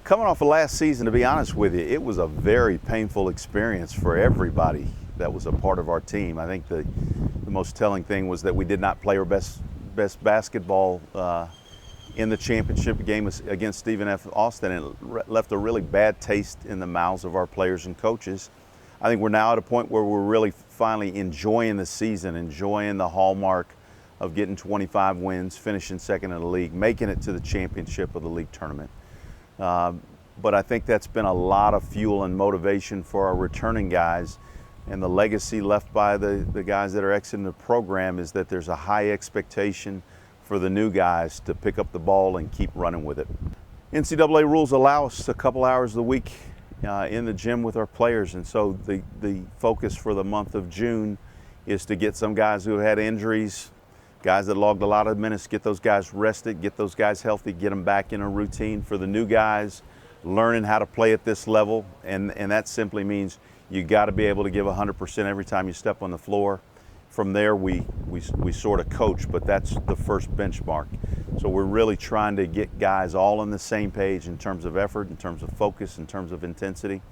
Coming off of last season, to be honest with you, it was a very painful experience for everybody that was a part of our team. I think the most telling thing was that we did not play our best basketball in the championship game against Stephen F. Austin, and it left a really bad taste in the mouths of our players and coaches. I think we're now at a point where we're really finally enjoying the season, enjoying the hallmark of getting 25 wins, finishing second in the league, making it to the championship of the league tournament. But I think that's been a lot of fuel and motivation for our returning guys. And the legacy left by the guys that are exiting the program is that there's a high expectation for the new guys to pick up the ball and keep running with it. NCAA rules allow us a couple hours a week in the gym with our players, and so the focus for the month of June is to get some guys who have had injuries, guys that logged a lot of minutes, get those guys rested, get those guys healthy, get them back in a routine. For the new guys, learning how to play at this level, and that simply means you got to be able to give 100% every time you step on the floor. From there, we sort of coach, but that's the first benchmark. So we're really trying to get guys all on the same page in terms of effort, in terms of focus, in terms of intensity.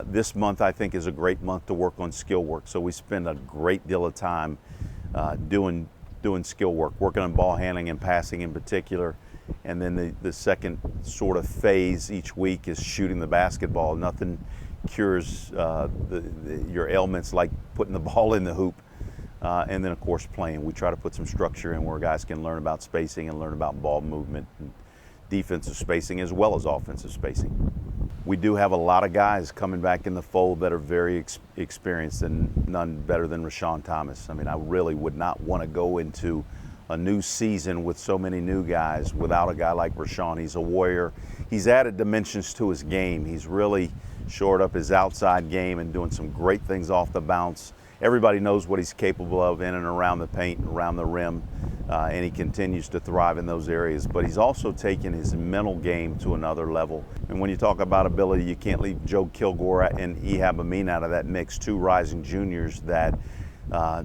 This month, I think, is a great month to work on skill work. So we spend a great deal of time doing skill work, working on ball handling and passing in particular. And then the second sort of phase each week is shooting the basketball. Nothing cures your ailments like putting the ball in the hoop. And then, of course, playing. We try to put some structure in where guys can learn about spacing and learn about ball movement and defensive spacing as well as offensive spacing. We do have a lot of guys coming back in the fold that are very experienced, and none better than Rashawn Thomas. I mean, I really would not want to go into a new season with so many new guys without a guy like Rashawn. He's a warrior. He's added dimensions to his game. He's really shored up his outside game and doing some great things off the bounce. Everybody knows what he's capable of in and around the paint, around the rim, and he continues to thrive in those areas. But he's also taken his mental game to another level. And when you talk about ability, you can't leave Joe Kilgore and Ehab Amin out of that mix, two rising juniors that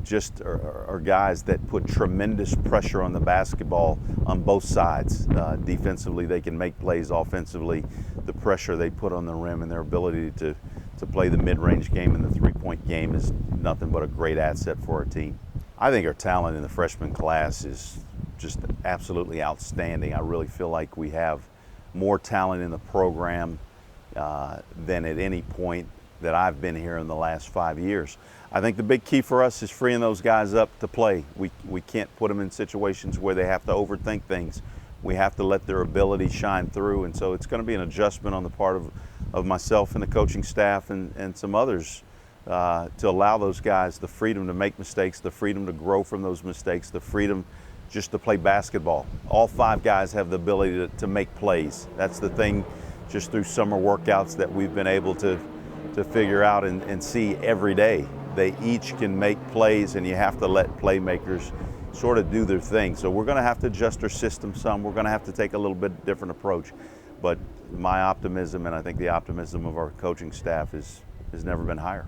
just are guys that put tremendous pressure on the basketball on both sides. Defensively, they can make plays. Offensively, the pressure they put on the rim and their ability to play the mid-range game and the three-point game is nothing but a great asset for our team. I think our talent in the freshman class is just absolutely outstanding. I really feel like we have more talent in the program than at any point that I've been here in the last 5 years. I think the big key for us is freeing those guys up to play. We can't put them in situations where they have to overthink things. We have to let their ability shine through, and so it's going to be an adjustment on the part of myself and the coaching staff and some others to allow those guys the freedom to make mistakes, the freedom to grow from those mistakes, the freedom just to play basketball. All 5 guys have the ability to make plays. That's the thing just through summer workouts that we've been able to figure out and see every day. They each can make plays, and you have to let playmakers sort of do their thing. So we're going to have to adjust our system some. We're going to have to take a little bit different approach. But my optimism, and I think the optimism of our coaching staff, has never been higher.